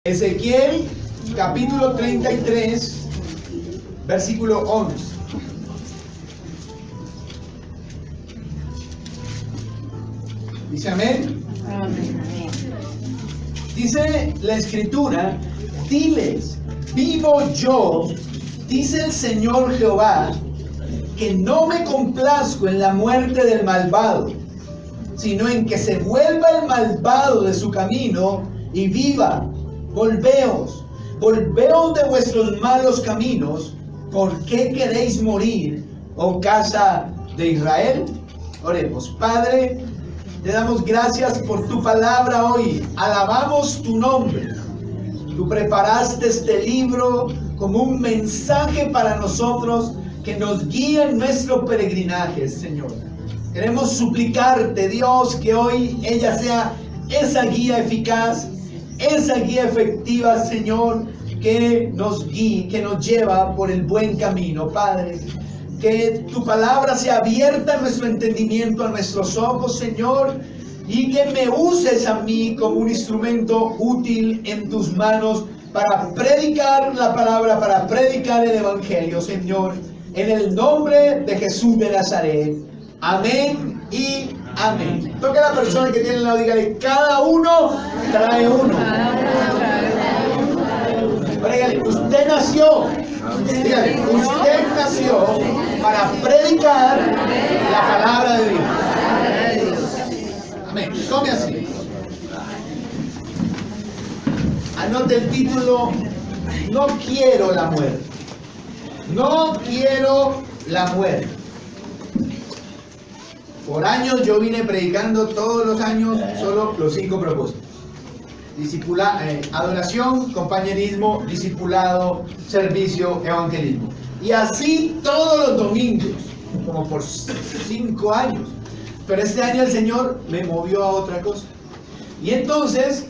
Ezequiel capítulo 33, versículo 11. Dice amén. Amén. Dice la escritura: diles, vivo yo, dice el Señor Jehová, que no me complazco en la muerte del malvado, sino en que se vuelva el malvado de su camino y viva. Volveos de vuestros malos caminos. ¿Por qué queréis morir, oh casa de Israel? Oremos. Padre, te damos gracias por tu palabra hoy. Alabamos tu nombre. Tú preparaste este libro como un mensaje para nosotros que nos guía en nuestro peregrinaje, Señor. Queremos suplicarte, Dios, que hoy ella sea esa guía eficaz, esa guía efectiva, Señor, que nos guíe, que nos lleva por el buen camino, Padre. Que tu palabra sea abierta a nuestro entendimiento, a nuestros ojos, Señor, y que me uses a mí como un instrumento útil en tus manos para predicar la palabra, para predicar el evangelio, Señor, en el nombre de Jesús de Nazaret. Amén y amén. Toque a la persona que tiene al lado, dígale: cada uno trae uno. Dígale: usted nació. Dígale: usted nació para predicar la palabra de Dios. Amén. Tome así. Anote el título: no quiero la muerte. No quiero la muerte. Por años yo vine predicando todos los años solo los 5 propósitos: adoración, compañerismo, discipulado, servicio, evangelismo. Y así todos los domingos, como por 5 años. Pero este año el Señor me movió a otra cosa. Y entonces,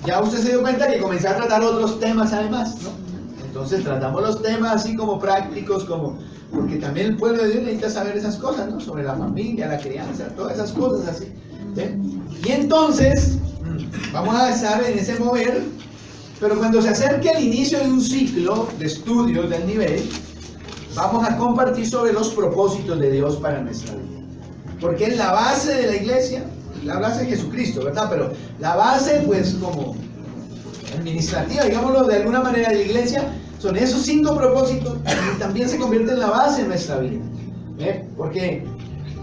ya usted se dio cuenta que comencé a tratar otros temas además, ¿no? Entonces tratamos los temas así como prácticos, porque también el pueblo de Dios necesita saber esas cosas, ¿no? Sobre la familia, la crianza, todas esas cosas así, ¿sí? Y entonces vamos a estar en ese mover, pero cuando se acerque el inicio de un ciclo de estudios del nivel, vamos a compartir sobre los propósitos de Dios para nuestra vida. Porque es la base de la iglesia, la base de Jesucristo, ¿verdad? Pero la base, pues, como administrativa, digámoslo de alguna manera, de la iglesia, son esos 5 propósitos que también se convierten en la base de nuestra vida. Porque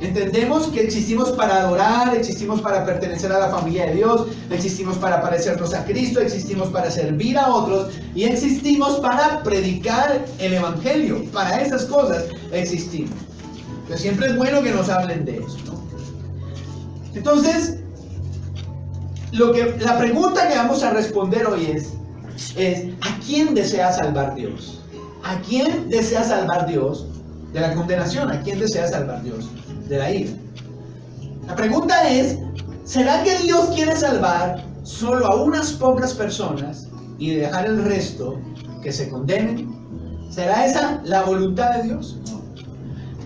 entendemos que existimos para adorar, existimos para pertenecer a la familia de Dios, existimos para parecernos a Cristo, existimos para servir a otros y existimos para predicar el evangelio. Para esas cosas existimos. Pero siempre es bueno que nos hablen de eso, ¿no? Entonces, la pregunta que vamos a responder hoy es ¿a quién desea salvar Dios? ¿A quién desea salvar Dios de la condenación? ¿A quién desea salvar Dios de la ira? La pregunta es: ¿será que Dios quiere salvar solo a unas pocas personas y dejar el resto que se condenen? ¿Será esa la voluntad de Dios?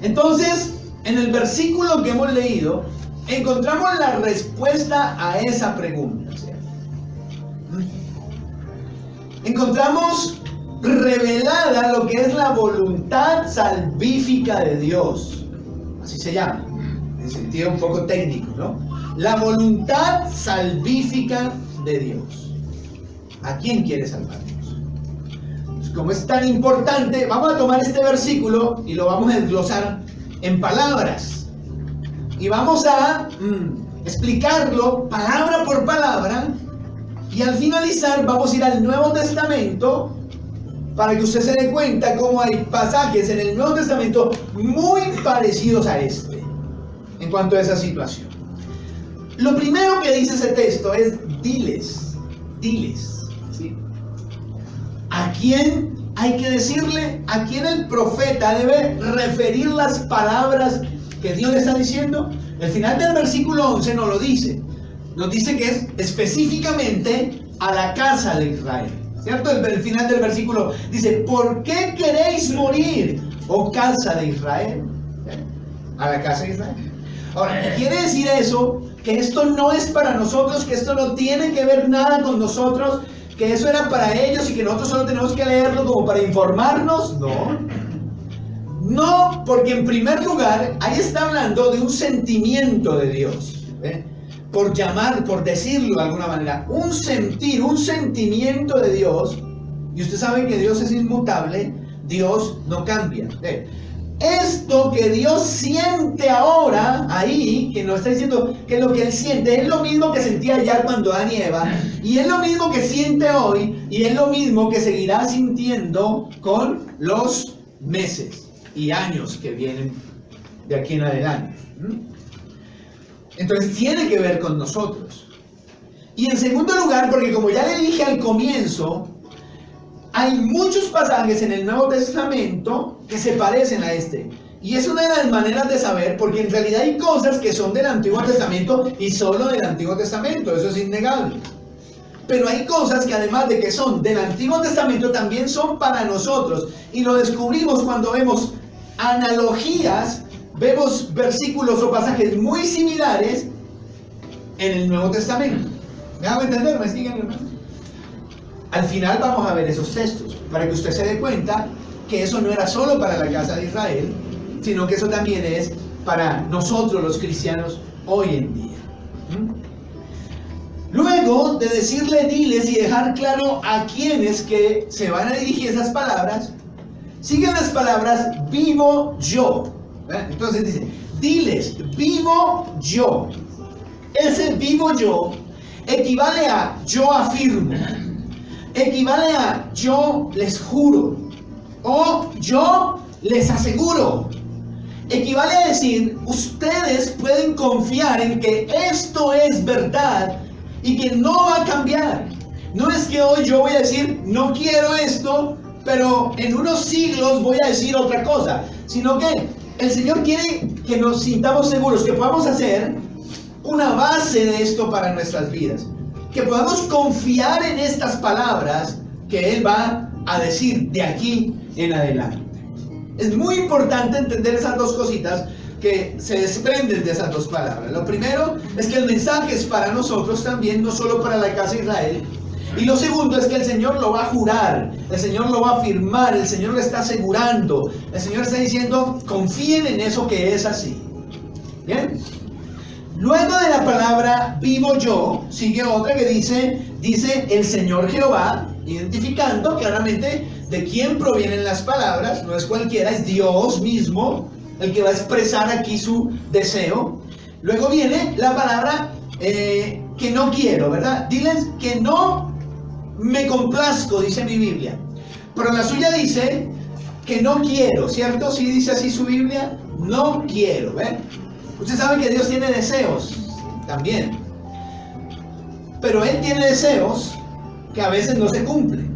Entonces, en el versículo que hemos leído, encontramos la respuesta a esa pregunta, ¿cierto? Encontramos revelada lo que es la voluntad salvífica de Dios. Así se llama, en sentido un poco técnico, ¿no? La voluntad salvífica de Dios. ¿A quién quiere salvar Dios? Pues como es tan importante, vamos a tomar este versículo y lo vamos a desglosar en palabras. Y vamos a explicarlo palabra por palabra. Y al finalizar vamos a ir al Nuevo Testamento para que usted se dé cuenta cómo hay pasajes en el Nuevo Testamento muy parecidos a este en cuanto a esa situación. Lo primero que dice ese texto es diles, ¿sí? ¿A quién hay que decirle? ¿A quién el profeta debe referir las palabras que Dios le está diciendo? El final del versículo 11 nos lo dice. Nos dice que es específicamente a la casa de Israel, ¿cierto? El final del versículo dice: ¿por qué queréis morir, oh casa de Israel? A la casa de Israel. Ahora, ¿quiere decir eso? Que esto no es para nosotros, que esto no tiene que ver nada con nosotros, que eso era para ellos y que nosotros solo tenemos que leerlo como para informarnos. No, porque en primer lugar, ahí está hablando de un sentimiento de Dios, por decirlo de alguna manera, un sentir, un sentimiento de Dios. Y usted sabe que Dios es inmutable, Dios no cambia. Esto que Dios siente ahora, ahí, que nos está diciendo que lo que Él siente es lo mismo que sentía ya cuando Adán y Eva, y es lo mismo que siente hoy, y es lo mismo que seguirá sintiendo con los meses y años que vienen de aquí en adelante. Entonces tiene que ver con nosotros. Y en segundo lugar, porque como ya le dije al comienzo, hay muchos pasajes en el Nuevo Testamento que se parecen a este. Y es una de las maneras de saber, porque en realidad hay cosas que son del Antiguo Testamento y solo del Antiguo Testamento, eso es innegable. Pero hay cosas que además de que son del Antiguo Testamento, también son para nosotros. Y lo descubrimos cuando vemos analogías, vemos versículos o pasajes muy similares en el Nuevo Testamento. ¿Me hago entender? ¿Me siguen, hermano? Al final vamos a ver esos textos, para que usted se dé cuenta que eso no era solo para la casa de Israel, sino que eso también es para nosotros los cristianos hoy en día. Luego de decirle diles y dejar claro a quienes que se van a dirigir esas palabras, siguen las palabras vivo yo. Entonces dice, diles, vivo yo. Ese vivo yo equivale a yo afirmo, equivale a yo les juro o yo les aseguro. Equivale a decir, ustedes pueden confiar en que esto es verdad y que no va a cambiar. No es que hoy yo voy a decir, no quiero esto, pero en unos siglos voy a decir otra cosa, sino que el Señor quiere que nos sintamos seguros, que podamos hacer una base de esto para nuestras vidas, que podamos confiar en estas palabras que Él va a decir de aquí en adelante. Es muy importante entender esas dos cositas que se desprenden de esas dos palabras. Lo primero es que el mensaje es para nosotros también, no solo para la casa de Israel. Y lo segundo es que el Señor lo va a jurar, el Señor lo va a afirmar, el Señor lo está asegurando, el Señor está diciendo, confíen en eso que es así. ¿Bien? Luego de la palabra vivo yo, sigue otra que dice el Señor Jehová, identificando claramente de quién provienen las palabras. No es cualquiera, es Dios mismo el que va a expresar aquí su deseo. Luego viene la palabra que no quiero, ¿verdad? Diles que no me complazco, dice mi Biblia. Pero la suya dice que no quiero, ¿cierto? ¿Sí dice así su Biblia? No quiero, ¿ven? Usted sabe que Dios tiene deseos también. Pero Él tiene deseos que a veces no se cumplen.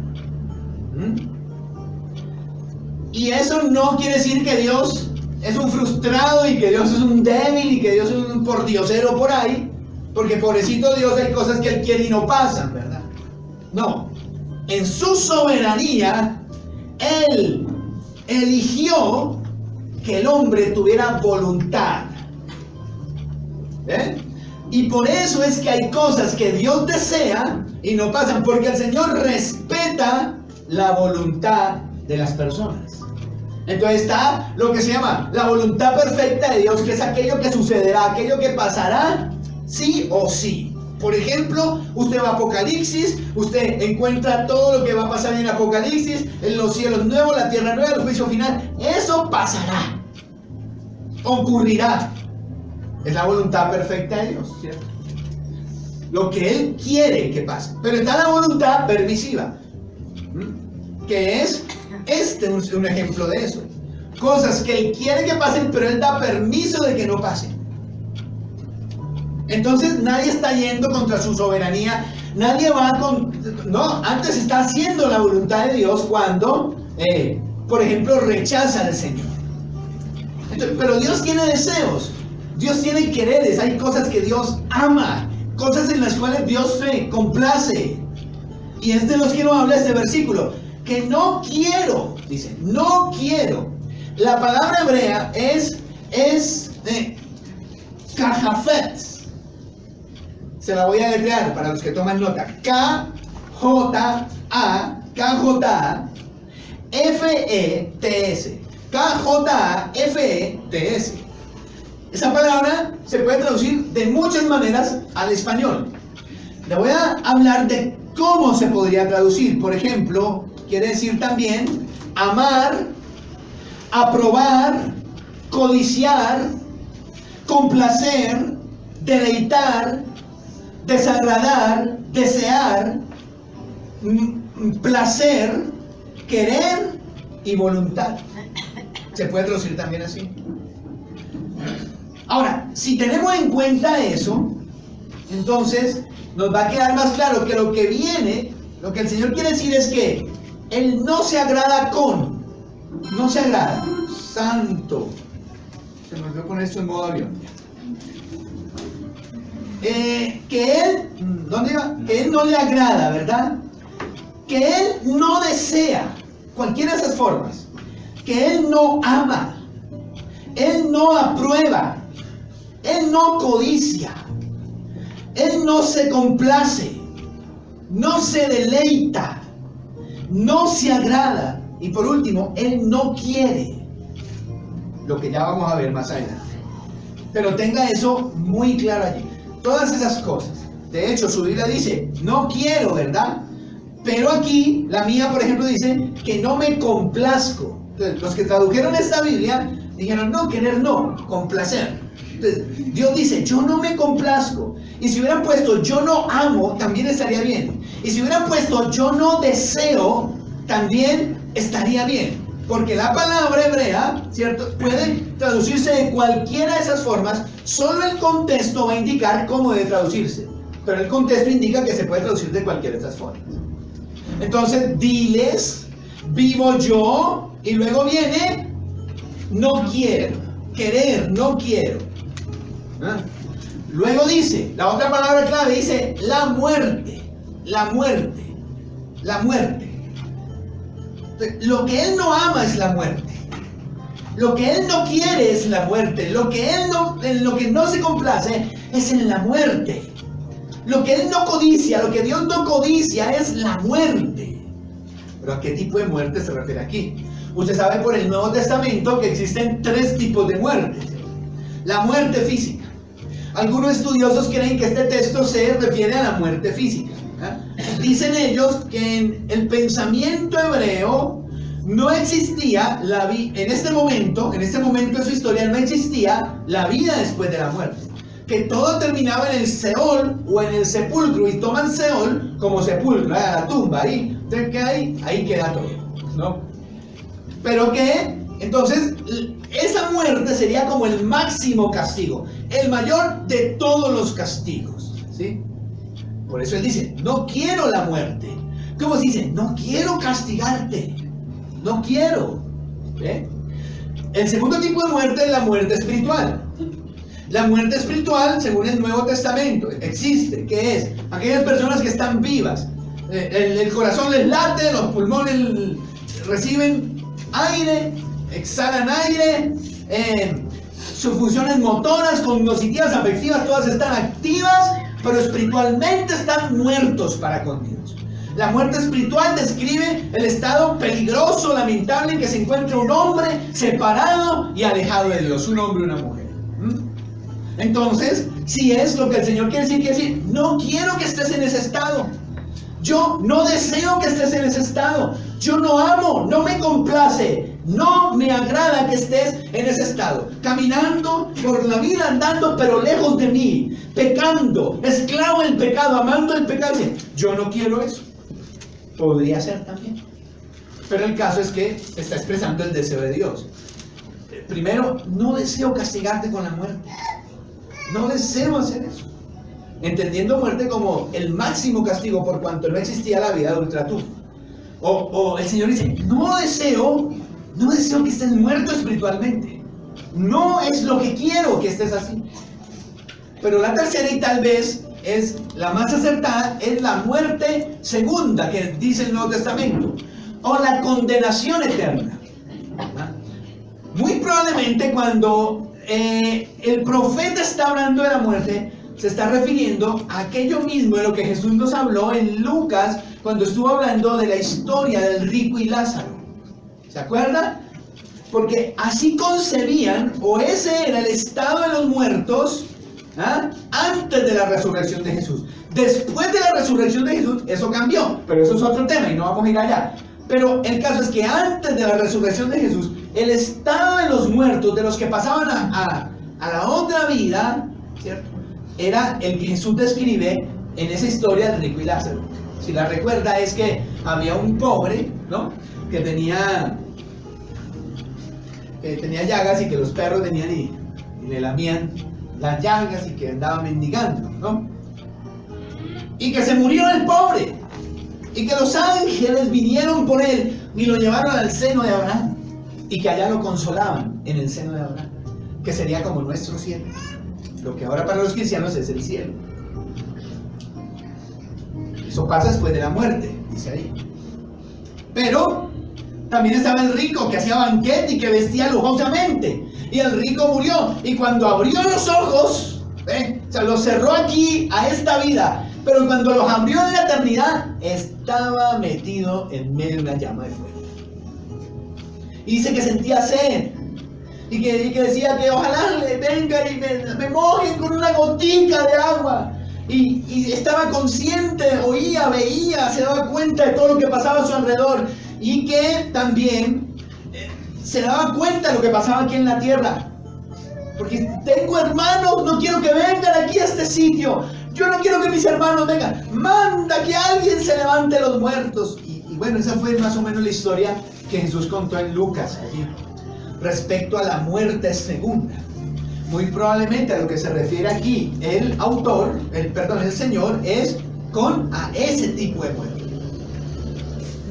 Y eso no quiere decir que Dios es un frustrado y que Dios es un débil y que Dios es un pordiosero por ahí, porque pobrecito Dios, hay cosas que Él quiere y no pasan, ¿verdad? No, en su soberanía Él eligió que el hombre tuviera voluntad. Y por eso es que hay cosas que Dios desea y no pasan, porque el Señor respeta la voluntad de las personas. Entonces está lo que se llama la voluntad perfecta de Dios, que es aquello que sucederá, aquello que pasará sí o sí. Por ejemplo, usted va a Apocalipsis, usted encuentra todo lo que va a pasar en Apocalipsis, en los cielos nuevos, la tierra nueva, el juicio final. Eso pasará, ocurrirá. Es la voluntad perfecta de Dios, ¿cierto? Lo que Él quiere que pase. Pero está la voluntad permisiva, que es un ejemplo de eso. Cosas que Él quiere que pasen, pero Él da permiso de que no pasen. Entonces nadie está yendo contra su soberanía, nadie va no, antes está haciendo la voluntad de Dios cuando, por ejemplo, rechaza al Señor. Entonces, pero Dios tiene deseos, Dios tiene quereres, hay cosas que Dios ama, cosas en las cuales Dios se complace. Y es de los que nos habla este versículo, que no quiero, dice, no quiero. La palabra hebrea es Kahafet. Se la voy a deletrear para los que toman nota. K, K-J-A-F-E-T-S. K-J-A-F-E-T-S. Esa palabra se puede traducir de muchas maneras al español. Le voy a hablar de cómo se podría traducir. Por ejemplo, quiere decir también amar, aprobar, codiciar, complacer, deleitar, desagradar, desear, placer, querer y voluntad. Se puede traducir también así. Ahora, si tenemos en cuenta eso, entonces nos va a quedar más claro que lo que viene, lo que el Señor quiere decir es que Él no se agrada con, no se agrada, santo. Se me olvidó poner esto en modo avión. Que Él, ¿dónde iba? Que Él no le agrada, ¿verdad? Que Él no desea, cualquiera de esas formas. Que Él no ama, Él no aprueba, Él no codicia, Él no se complace, no se deleita, no se agrada y por último, Él no quiere, lo que ya vamos a ver más adelante. Pero tenga eso muy claro allí. Todas esas cosas. De hecho, su Biblia dice, no quiero, ¿verdad? Pero aquí, la mía, por ejemplo, dice que no me complazco. Entonces, los que tradujeron esta Biblia dijeron, no, querer no, complacer. Entonces, Dios dice, yo no me complazco. Y si hubieran puesto, yo no amo, también estaría bien. Y si hubieran puesto, yo no deseo, también estaría bien. Porque la palabra hebrea, ¿cierto?, puede traducirse de cualquiera de esas formas. Solo el contexto va a indicar cómo debe traducirse. Pero el contexto indica que se puede traducir de cualquiera de esas formas. Entonces, diles, vivo yo, y luego viene, no quiero, querer, no quiero. ¿Ah? Luego dice, la otra palabra clave dice, la muerte, la muerte, la muerte. Entonces, lo que Él no ama es la muerte. Lo que Él no quiere es la muerte. Lo que Él no, en lo que no se complace es en la muerte. Lo que Él no codicia, lo que Dios no codicia es la muerte. ¿Pero a qué tipo de muerte se refiere aquí? Usted sabe por el Nuevo Testamento que existen 3 tipos de muerte. La muerte física. Algunos estudiosos creen que este texto se refiere a la muerte física. Dicen ellos que en el pensamiento hebreo no existía en este momento de su historia no existía la vida después de la muerte. Que todo terminaba en el Seol o en el sepulcro, y toman Seol como sepulcro, la tumba, ahí, ahí queda todo, ¿no? Pero que, entonces, esa muerte sería como el máximo castigo, el mayor de todos los castigos, ¿sí? Por eso él dice, no quiero la muerte. ¿Cómo se dice? No quiero castigarte, no quiero. ¿Eh? El segundo tipo de muerte es la muerte espiritual. La muerte espiritual, según el Nuevo Testamento, existe, que es aquellas personas que están vivas. El corazón les late, los pulmones reciben aire, exhalan aire, sus funciones motoras, cognitivas, afectivas, todas están activas, pero espiritualmente están muertos para con Dios. La muerte espiritual describe el estado peligroso, lamentable en que se encuentra un hombre separado y alejado de Dios, un hombre y una mujer. Entonces, si es lo que el Señor quiere decir, no quiero que estés en ese estado. Yo no deseo que estés en ese estado. Yo no amo, no me complace, no me agrada que estés en ese estado. Caminando por la vida, andando, pero lejos de mí, pecando, esclavo del pecado, amando el pecado. Yo no quiero eso. Podría ser también. Pero el caso es que está expresando el deseo de Dios. Primero, no deseo castigarte con la muerte. No deseo hacer eso. Entendiendo muerte como el máximo castigo por cuanto no existía la vida de ultratumba. O el Señor dice, no deseo que estés muerto espiritualmente. No es lo que quiero que estés así. Pero la tercera, y tal vez es la más acertada, es la muerte segunda que dice el Nuevo Testamento, o la condenación eterna. Muy probablemente cuando el profeta está hablando de la muerte, se está refiriendo a aquello mismo de lo que Jesús nos habló en Lucas cuando estuvo hablando de la historia del rico y Lázaro. ¿Se acuerdan? Porque así concebían, o ese era el estado de los muertos, antes de la resurrección de Jesús. Después de la resurrección de Jesús, eso cambió, pero eso es otro tema y no vamos a ir allá. Pero el caso es que antes de la resurrección de Jesús, el estado de los muertos, de los que pasaban a la otra vida, ¿cierto?, era el que Jesús describe en esa historia del rico y Lázaro. Si la recuerda, es que había un pobre, ¿no?, que tenía llagas y que los perros venían y le lamían las llagas y que andaba mendigando, ¿no? Y que se murió el pobre y que los ángeles vinieron por él y lo llevaron al seno de Abraham y que allá lo consolaban en el seno de Abraham, que sería como nuestro cielo, lo que ahora para los cristianos es el cielo. Eso pasa después de la muerte, dice ahí. Pero también estaba el rico que hacía banquete y que vestía lujosamente. Y el rico murió. Y cuando abrió los ojos, o sea, los cerró aquí a esta vida. Pero cuando los abrió en la eternidad, estaba metido en medio de una llama de fuego. Y dice que sentía sed. Y que decía que ojalá vengan y me mojen con una gotica de agua. Y estaba consciente, oía, veía, se daba cuenta de todo lo que pasaba a su alrededor. Y que también se daba cuenta de lo que pasaba aquí en la tierra. Porque tengo hermanos, no quiero que vengan aquí a este sitio. Yo no quiero que mis hermanos vengan. Manda que alguien se levante los muertos. Y bueno, esa fue más o menos la historia que Jesús contó en Lucas allí, respecto a la muerte segunda. Muy probablemente a lo que se refiere aquí el autor, el Señor, es a ese tipo de muerte.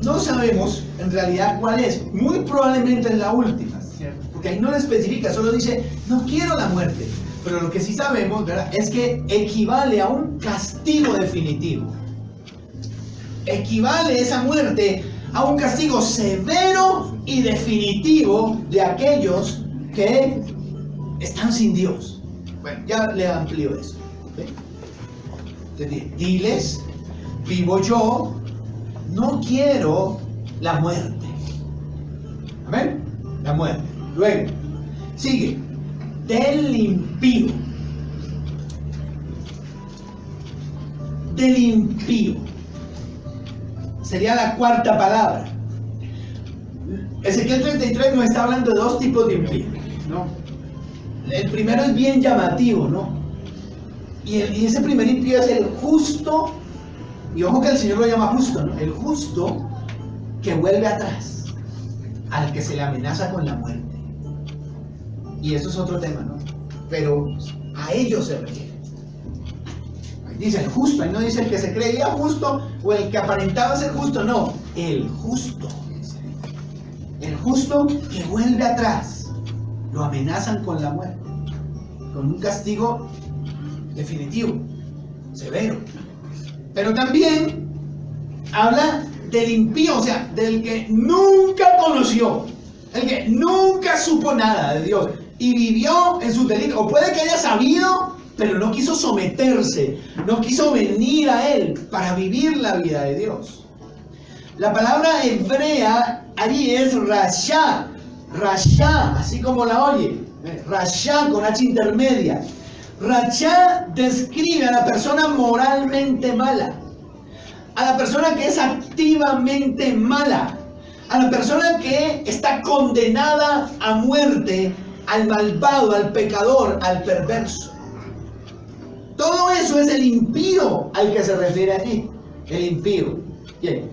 No sabemos en realidad cuál es. Muy probablemente es la última, ¿cierto? Porque ahí no lo especifica, solo dice, no quiero la muerte. Pero lo que sí sabemos, ¿verdad?, es que equivale a un castigo definitivo. Equivale esa muerte a un castigo severo y definitivo de aquellos que están sin Dios. Bueno, ya le amplío eso. ¿Ve? Entonces, diles, vivo yo, no quiero la muerte. Amén. La muerte. Luego, sigue. Del impío. Del impío. Sería la cuarta palabra. Ezequiel 33 nos está hablando de dos tipos de impío, ¿no? El primero es bien llamativo, ¿no? Y ese primer impío es el justo. Y ojo que el Señor lo llama justo, ¿no? El justo que vuelve atrás, al que se le amenaza con la muerte. Y eso es otro tema, ¿no? Pero a ellos se refiere. Ahí dice el justo, ahí no dice el que se creía justo o el que aparentaba ser justo, no. El justo. El justo que vuelve atrás. Lo amenazan con la muerte, con un castigo definitivo, severo. Pero también habla del impío, o sea, del que nunca conoció, el que nunca supo nada de Dios y vivió en sus delitos. O puede que haya sabido, pero no quiso someterse, no quiso venir a Él para vivir la vida de Dios. La palabra hebrea allí es rasha, rasha, así como la oye, rasha con H intermedia. Rasha describe a la persona moralmente mala, a la persona que es activamente mala, a la persona que está condenada a muerte, al malvado, al pecador, al perverso. Todo eso es el impío al que se refiere allí, el impío. Bien.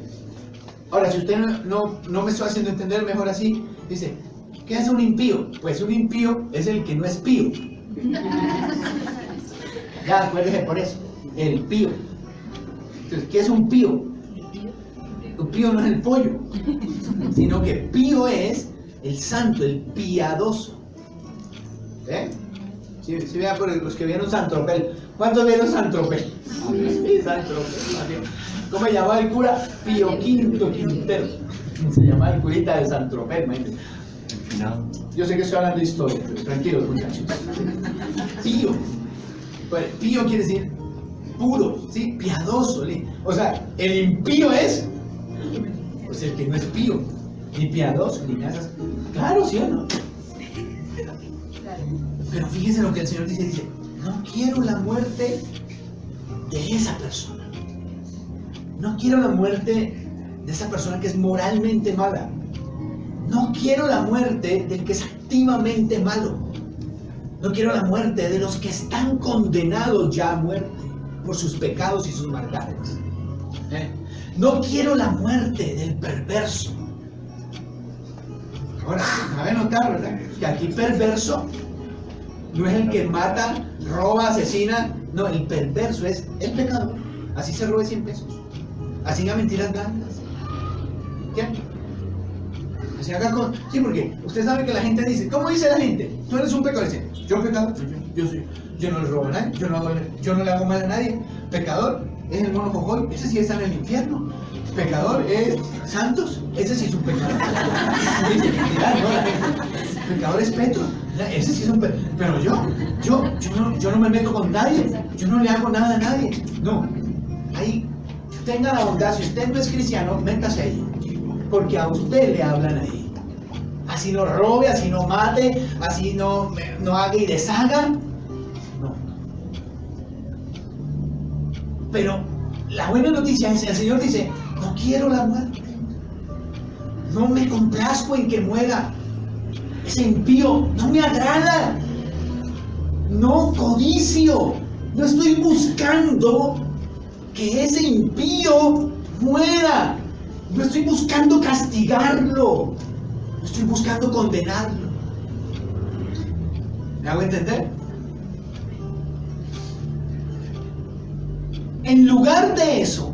Ahora, si usted no me está haciendo entender mejor así, dice, ¿qué es un impío? Pues un impío es el que no es pío. Ya, acuérdese por eso, el pío. Entonces, ¿qué es un pío? Un pío no es el pollo, sino que pío es el santo, el piadoso. Si vean por los que vieron San Tropel. ¿Cuántos vieron San Tropel? Sí, San Tropel. ¿Cómo se llamaba el cura? Pío Quinto Quintero. Se llamaba el curita de San Tropel. Yo sé que estoy hablando de historia, pero tranquilos, muchachos. Pío. Pues pío quiere decir puro, ¿sí? Piadoso. O sea, el impío es pues el que no es pío, ni piadoso, ni nada. Claro, ¿sí o no? Pero fíjense lo que el Señor dice, no quiero la muerte de esa persona. No quiero la muerte de esa persona que es moralmente mala. No quiero la muerte del que es activamente malo. No quiero la muerte de los que están condenados ya a muerte por sus pecados y sus maldades. No quiero la muerte del perverso. Ahora, cabe notar, ¿verdad?, que aquí perverso no es el que mata, roba, asesina. No, el perverso es el pecador. Así se robe 100 pesos. Así haga mentiras grandes. ¿Qué? Así haga con... Sí, porque usted sabe que la gente dice, ¿cómo dice la gente? Tú eres un pecador. Dice, yo pecador, yo no le robo a nadie, yo no le hago mal a nadie. Pecador es el mono jojoy, ese sí está en el infierno. Pecador es Santos, ese sí es un pecador. Pecador es Petro, ese sí es un pecador. Pero yo no me meto con nadie, yo no le hago nada a nadie. No, ahí tenga la bondad, si usted no es cristiano, métase ahí, porque a usted le hablan ahí. Así no robe, así no mate, así no haga y deshaga. No. Pero la buena noticia es, el Señor dice, no quiero la muerte. No me complazco en que muera. Ese impío no me agrada. No codicio. No estoy buscando que ese impío muera. No estoy buscando castigarlo. No estoy buscando condenarlo. ¿Me hago entender? En lugar de eso,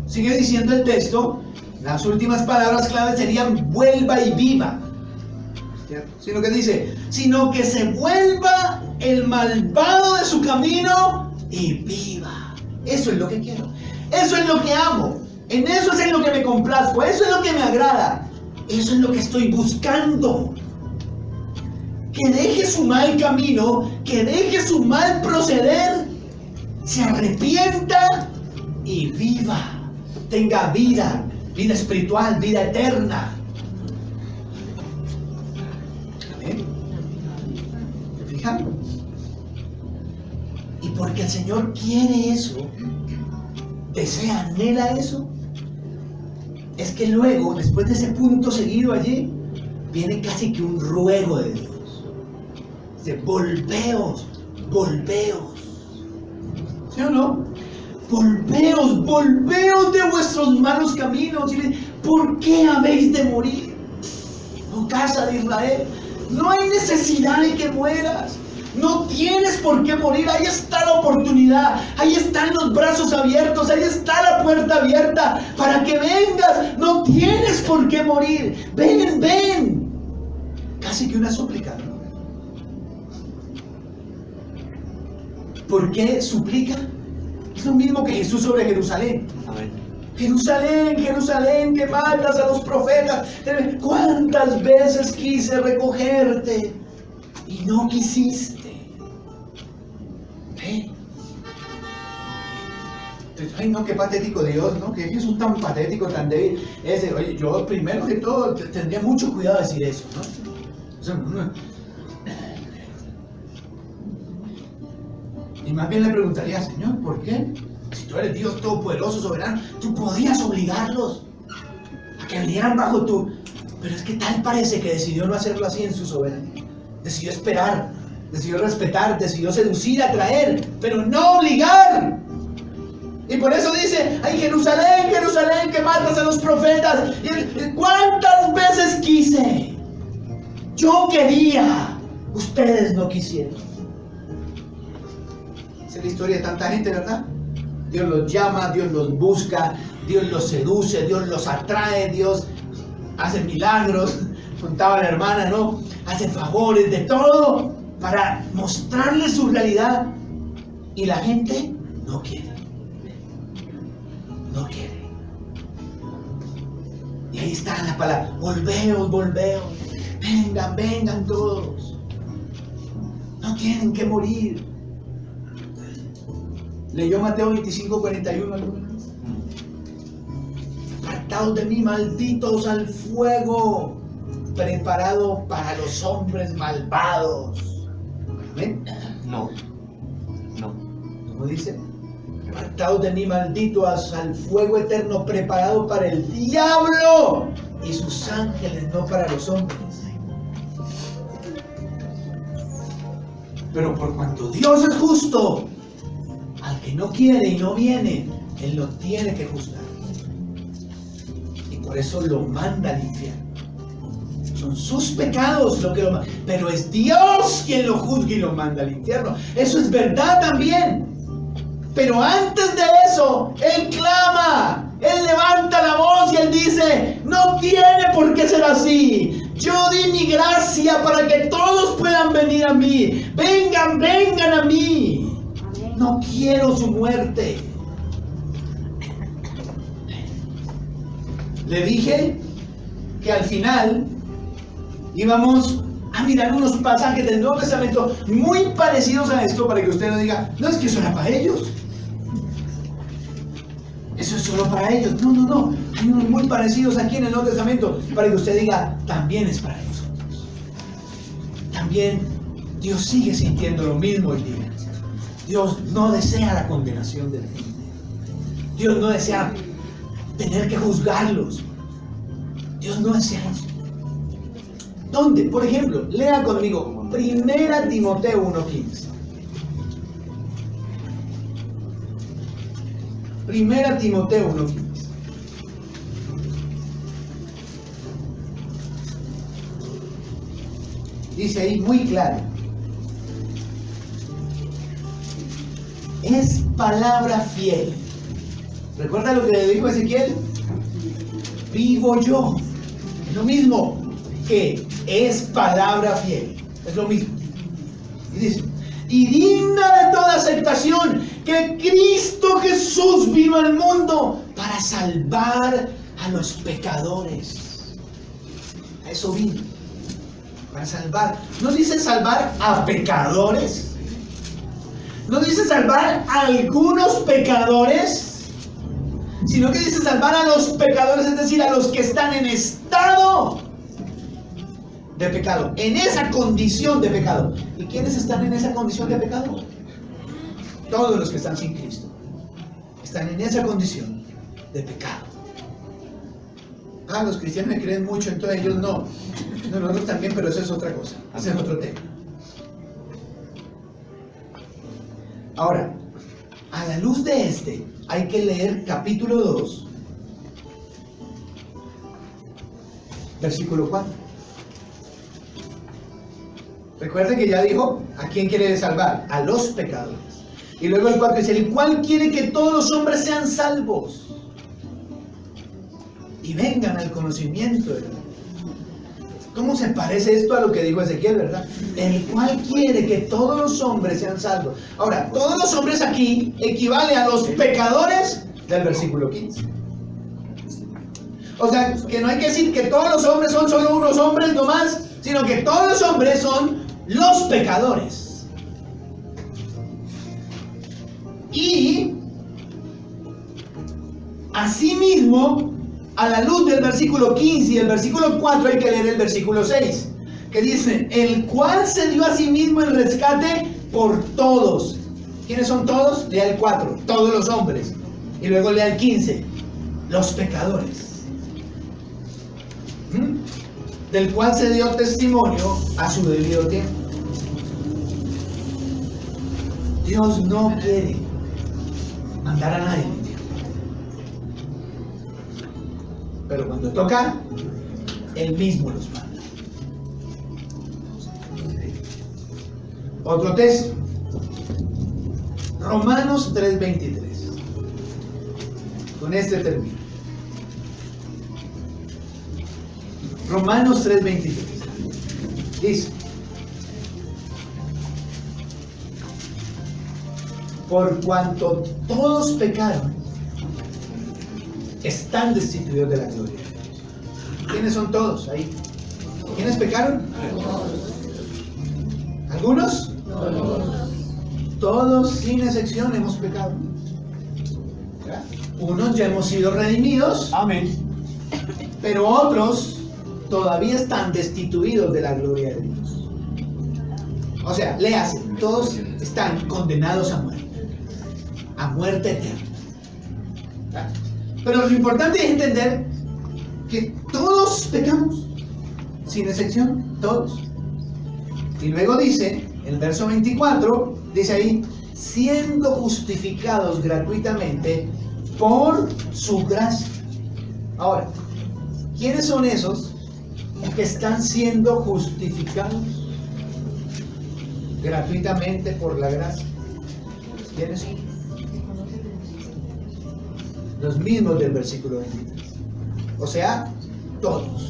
sigue diciendo el texto, las últimas palabras claves serían vuelva y viva. ¿Cierto? Sino que dice, sino que se vuelva el malvado de su camino y viva. Eso es lo que quiero. Eso es lo que amo. En eso es en lo que me complazco. Eso es lo que me agrada. Eso es lo que estoy buscando. Que deje su mal camino, que deje su mal proceder, se arrepienta y viva. Tenga vida, vida espiritual, vida eterna. ¿Amén? ¿Se fijan? Y porque el Señor quiere eso, desea, anhela eso, es que luego, después de ese punto seguido allí, viene casi que un ruego de Dios. Dice, volveos, volveos. ¿Sí o no? Volveos, volveos de vuestros malos caminos. ¿Por qué habéis de morir, oh casa de Israel? No hay necesidad de que mueras. No tienes por qué morir. Ahí está la oportunidad. Ahí están los brazos abiertos. Ahí está la puerta abierta para que vengas. No tienes por qué morir. Ven, ven. Casi que una súplica. ¿Por qué suplica? Es lo mismo que Jesús sobre Jerusalén. Amén. Jerusalén, Jerusalén, que matas a los profetas. ¿Cuántas veces quise recogerte y no quisiste? Ay, no, qué patético Dios, ¿no? Que Jesús tan patético, tan débil. Oye, yo primero que todo tendría mucho cuidado de decir eso, ¿no? O sea, y más bien le preguntaría, Señor, ¿por qué? Si tú eres Dios todopoderoso, soberano, tú podías obligarlos a que vinieran bajo tu... Pero es que tal parece que decidió no hacerlo así en su soberanía. Decidió esperar, decidió respetar, decidió seducir, atraer, pero no obligar. Y por eso dice, ay, Jerusalén, Jerusalén, que matas a los profetas. Y ¿cuántas veces quise? Yo quería, ustedes no quisieron. Esa es la historia de tanta gente, ¿verdad? Dios los llama, Dios los busca, Dios los seduce, Dios los atrae, Dios hace milagros, contaba la hermana, ¿no? Hace favores, de todo, para mostrarles su realidad. Y la gente no quiere. No quiere. Y ahí está la palabra, volveos, volveos. Vengan, vengan todos. No tienen que morir. ¿Leyó Mateo 25:41 alguna vez? Apartaos de mí, malditos, al fuego preparado para los hombres malvados. ¿Amén? No. ¿Cómo dice? Apartaos de mí, malditos, al fuego eterno preparado para el diablo y sus ángeles, no para los hombres. Pero por cuanto Dios es justo, al que no quiere y no viene, Él lo tiene que juzgar. Y por eso lo manda al infierno. Son sus pecados lo que lo manda. Pero es Dios quien lo juzga y lo manda al infierno. Eso es verdad también. Pero antes de eso, Él clama. Él levanta la voz y Él dice: no tiene por qué ser así. Yo di mi gracia para que todos puedan venir a mí. Vengan a mí. No quiero su muerte. Le dije que al final íbamos a mirar unos pasajes del Nuevo Testamento muy parecidos a esto, para que usted no diga: no, es que eso era para ellos. Eso es solo para ellos. No. Hay unos muy parecidos aquí en el Nuevo Testamento, para que usted diga: también es para nosotros. También Dios sigue sintiendo lo mismo hoy día. Dios no desea la condenación de la gente. Dios no desea tener que juzgarlos. Dios no desea eso. ¿Dónde? Por ejemplo, lea conmigo 1 Timoteo 1:15. 1 Timoteo 1:15. Dice ahí muy claro: es palabra fiel. ¿Recuerda lo que le dijo Ezequiel? Vivo yo. Es lo mismo que es palabra fiel. Es lo mismo. Y dice: y digna de toda aceptación, que Cristo Jesús vino al mundo para salvar a los pecadores. A eso vino. Para salvar. No dice salvar a pecadores. No dice salvar a algunos pecadores, sino que dice salvar a los pecadores, es decir, a los que están en estado de pecado, en esa condición de pecado. ¿Y quiénes están en esa condición de pecado? Todos los que están sin Cristo están en esa condición de pecado. Los cristianos me creen mucho, entonces ellos no. Nosotros también, pero eso es otra cosa. Ese es otro tema. Ahora, a la luz de este, hay que leer capítulo 2, versículo 4. Recuerden que ya dijo: ¿a quién quiere salvar? A los pecadores. Y luego el 4 dice: el cual quiere que todos los hombres sean salvos y vengan al conocimiento de Dios. ¿Cómo se parece esto a lo que dijo Ezequiel, verdad? El cual quiere que todos los hombres sean salvos. Ahora, todos los hombres aquí equivale a los pecadores del versículo 15. O sea, que no hay que decir que todos los hombres son solo unos hombres nomás, sino que todos los hombres son los pecadores. Y asimismo, a la luz del versículo 15 y el versículo 4, hay que leer el versículo 6, que dice: el cual se dio a sí mismo el rescate por todos. ¿Quiénes son todos? Lea el 4, todos los hombres. Y luego lea el 15, los pecadores. Del cual se dio testimonio a su debido tiempo. Dios no quiere mandar a nadie. Pero cuando toca, Él mismo los manda. Otro texto, Romanos 3:23. Con este termino. Romanos 3:23. Dice: por cuanto todos pecaron, están destituidos de la gloria. ¿Quiénes son todos ahí? ¿Quiénes pecaron? ¿Algunos? todos sin excepción hemos pecado. ¿Verdad? Unos ya hemos sido redimidos, Amén. pero otros todavía están destituidos de la gloria de Dios. O sea, léase, todos están condenados a muerte eterna. ¿Verdad? Pero lo importante es entender que todos pecamos, sin excepción, todos. Y luego dice, el verso 24, dice ahí, siendo justificados gratuitamente por su gracia. Ahora, ¿quiénes son esos que están siendo justificados gratuitamente por la gracia? ¿Quiénes son? Los mismos del versículo 23. O sea, todos.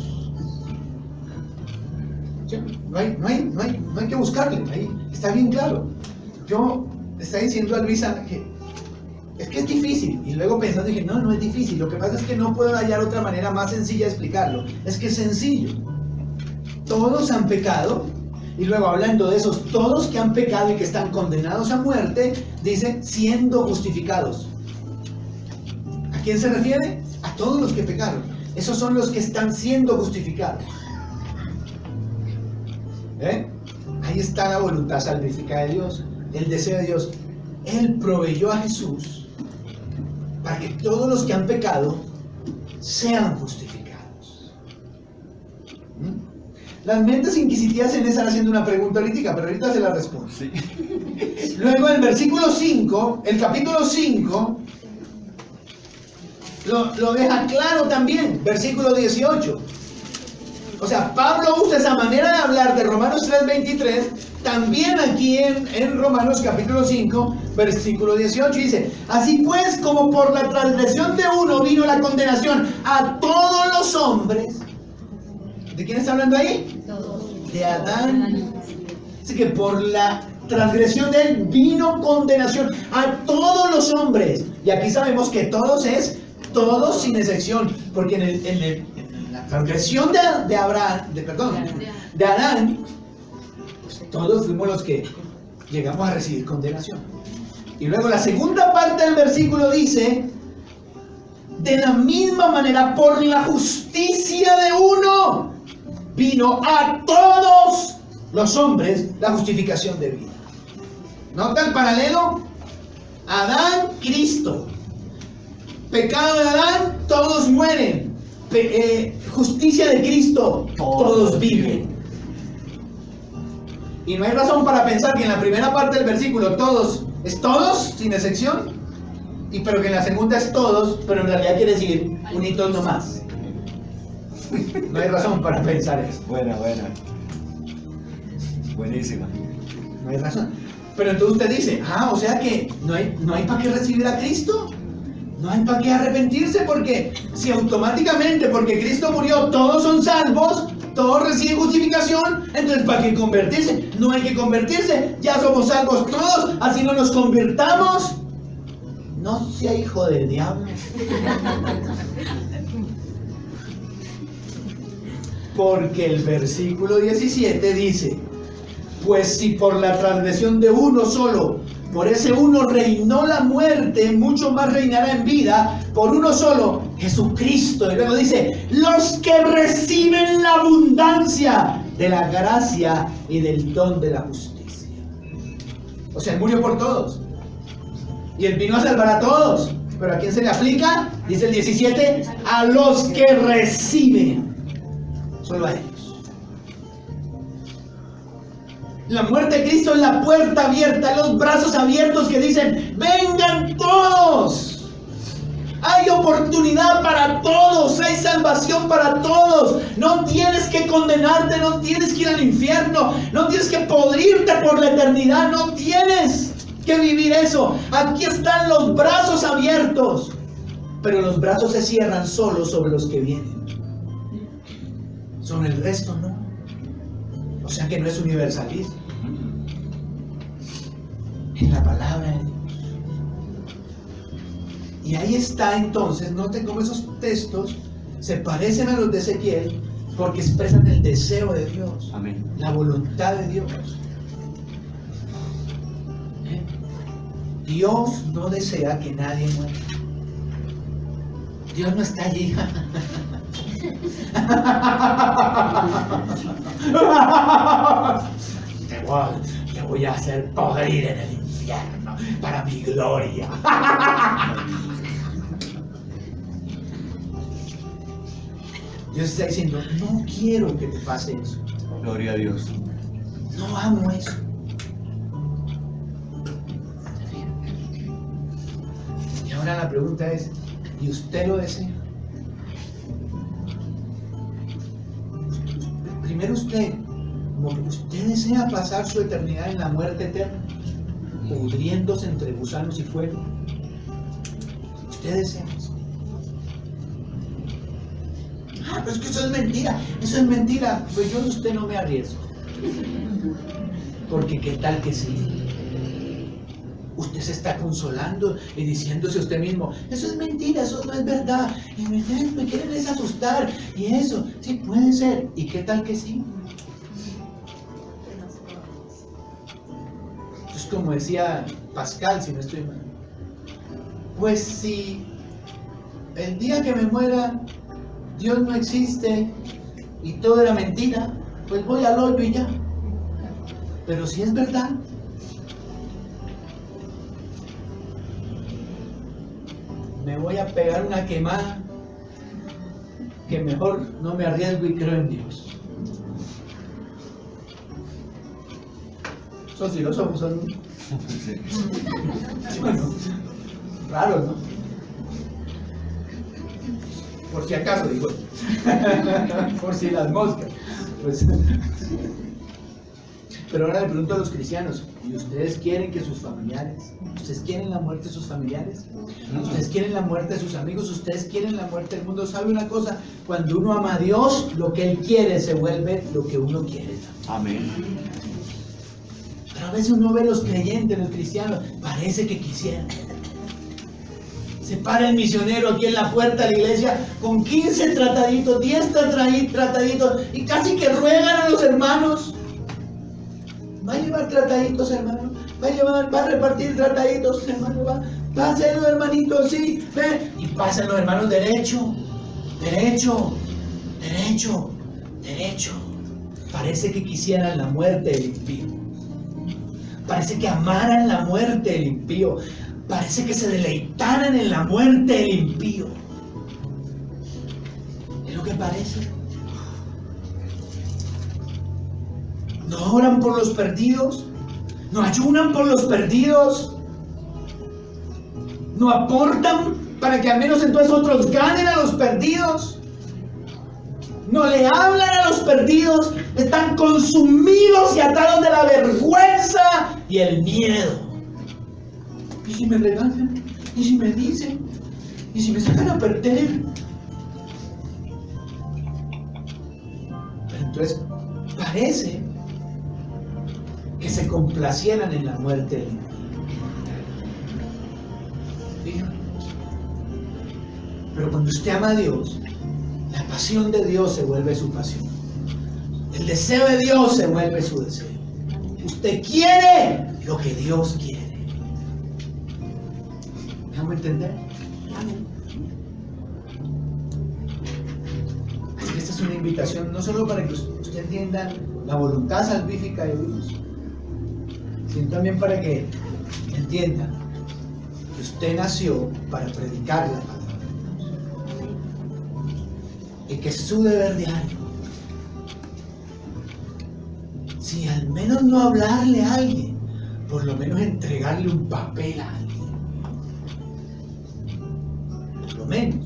No hay que buscarle, ahí está bien claro. Yo está diciendo a Luisa que es difícil, y luego pensando dije, no es difícil, lo que pasa es que no puedo hallar otra manera más sencilla de explicarlo, es que es sencillo. Todos han pecado, y luego hablando de esos todos que han pecado y que están condenados a muerte, dice, siendo justificados. ¿A quién se refiere? A todos los que pecaron. Esos son los que están siendo justificados. Ahí está la voluntad salvífica de Dios, el deseo de Dios. Él proveyó a Jesús para que todos los que han pecado sean justificados. Las mentes inquisitivas en estar haciendo una pregunta ahorita, pero ahorita se la respondo. Sí. Luego el versículo 5, el capítulo 5, lo deja claro también, versículo 18. O sea, Pablo usa esa manera de hablar de Romanos 3:23, también aquí en Romanos capítulo 5, versículo 18, dice, así pues, como por la transgresión de uno vino la condenación a todos los hombres. ¿De quién está hablando ahí? De Adán. Así que por la transgresión de él vino condenación a todos los hombres. Y aquí sabemos que todos es todos sin excepción, porque en la transgresión de Adán, pues todos fuimos los que llegamos a recibir condenación. Y luego la segunda parte del versículo dice, de la misma manera, por la justicia de uno, vino a todos los hombres la justificación de vida. ¿Nota el paralelo? Adán, Cristo. Pecado de Adán, todos mueren. Justicia de Cristo, todos viven. Y no hay razón para pensar que en la primera parte del versículo todos es todos, sin excepción, pero que en la segunda es todos, pero en realidad quiere decir unitos nomás. No hay razón para pensar eso. Buena. Buenísima. No hay razón. Pero entonces usted dice, o sea que no hay para qué recibir a Cristo. No hay para qué arrepentirse, porque si automáticamente, porque Cristo murió, todos son salvos, todos reciben justificación, entonces ¿para qué convertirse? No hay que convertirse, ya somos salvos todos, así no nos convirtamos. No sea hijo del diablo. Porque el versículo 17 dice, pues si por la transgresión de uno solo, por ese uno reinó la muerte, mucho más reinará en vida por uno solo, Jesucristo. Y luego dice, los que reciben la abundancia de la gracia y del don de la justicia. O sea, Él murió por todos. Y Él vino a salvar a todos. ¿Pero a quién se le aplica? Dice el 17, a los que reciben. Solo a ellos. La muerte de Cristo es la puerta abierta, los brazos abiertos que dicen, vengan todos. Hay oportunidad para todos, hay salvación para todos. No tienes que condenarte, no tienes que ir al infierno, no tienes que podrirte por la eternidad, no tienes que vivir eso. Aquí están los brazos abiertos, pero los brazos se cierran solo sobre los que vienen. Sobre el resto no. O sea que no es universalismo. En la palabra de Dios. Y ahí está entonces, noten cómo esos textos se parecen a los de Ezequiel, porque expresan el deseo de Dios. Amén. La voluntad de Dios. Dios no desea que nadie muera. Dios no está allí. Te voy a hacer podrir en el infierno para mi gloria. Dios está diciendo, no quiero que te pase eso. Gloria a Dios. No amo eso. Y ahora la pregunta es, ¿y usted lo desea? Primero usted desea pasar su eternidad en la muerte eterna, pudriéndose entre gusanos y fuego. Usted desea eso. Ah, pero es que eso es mentira. Pues yo de usted no me arriesgo. Porque qué tal que sí. Usted se está consolando y diciéndose a usted mismo, eso es mentira, eso no es verdad. Y me quieren asustar. Y eso, sí puede ser. ¿Y qué tal que sí? Es como decía Pascal, si no estoy mal. Pues si el día que me muera Dios no existe y todo era mentira, pues voy al hoyo y ya. Pero si es verdad, me voy a pegar una quemada que mejor no me arriesgo y creo en Dios. Esos filósofos son bueno, raros, ¿no? Por si acaso, digo. Por si las moscas. Pues. Pero ahora le pregunto a los cristianos, ¿y ustedes quieren que sus familiares? ¿Ustedes quieren la muerte de sus familiares? ¿Ustedes quieren la muerte de sus amigos? ¿Ustedes quieren la muerte del mundo? ¿Sabe una cosa? Cuando uno ama a Dios, lo que Él quiere se vuelve lo que uno quiere. Amén. Pero a veces uno ve a los creyentes, los cristianos, parece que quisieran. Se para el misionero aquí en la puerta de la iglesia con 15 trataditos, 10 trataditos, y casi que ruegan a los hermanos. Va a llevar trataditos, hermano. Va a repartir trataditos, hermano. Va a hacerlo, hermanito, sí. Ve. Y pasan los hermanos derecho. Parece que quisieran la muerte del impío. Parece que amaran la muerte del impío. Parece que se deleitaran en la muerte del impío. ¿Es lo que parece? No oran por los perdidos, no ayunan por los perdidos, no aportan para que al menos entonces otros ganen a los perdidos, no le hablan a los perdidos, están consumidos y atados de la vergüenza y el miedo. ¿Y si me regañan? ¿Y si me dicen? ¿Y si me sacan a perder? Pero entonces parece que se complacieran en la muerte del impío. Fíjate. Pero cuando usted ama a Dios, la pasión de Dios se vuelve su pasión. El deseo de Dios se vuelve su deseo. Usted quiere lo que Dios quiere. ¿Me hago entender? Así que esta es una invitación no solo para que usted entienda la voluntad salvífica de Dios, sino también para que entienda que usted nació para predicar la palabra de Dios y que es su deber diario. Si al menos no hablarle a alguien, por lo menos entregarle un papel a alguien. Por lo menos.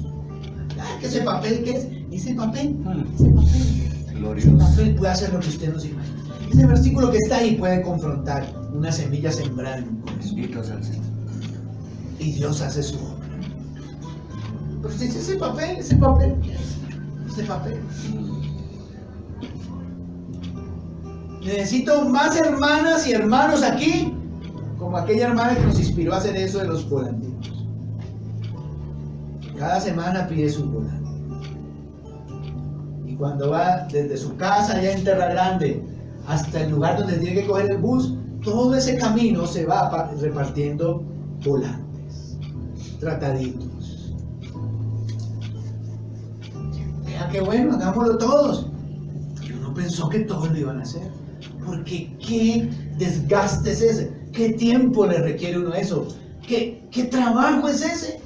¿Que ese papel qué es? Ese papel. Ese papel puede hacer lo que usted no se imagina. Ese versículo que está ahí puede confrontar una semilla sembrada en un corazón. Y Dios hace su obra. Pero si dice ese papel. Necesito más hermanas y hermanos aquí, como aquella hermana que nos inspiró a hacer eso de los volantitos. Cada semana pide su volante. Y cuando va desde su casa allá en Terra Grande hasta el lugar donde tiene que coger el bus, todo ese camino se va repartiendo volantes, trataditos. Vea qué bueno, hagámoslo todos. Y uno pensó que todos lo iban a hacer. Porque qué desgaste es ese, qué tiempo le requiere uno eso, qué trabajo es ese.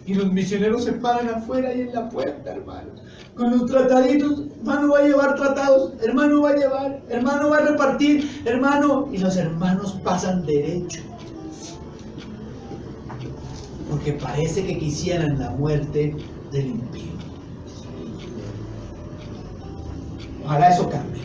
Y los misioneros se paran afuera y en la puerta, hermano, con los trataditos. Hermano va a llevar tratados, hermano va a llevar, hermano va a repartir, hermano. Y los hermanos pasan derecho. Porque parece que quisieran la muerte del impío. Ojalá eso cambie.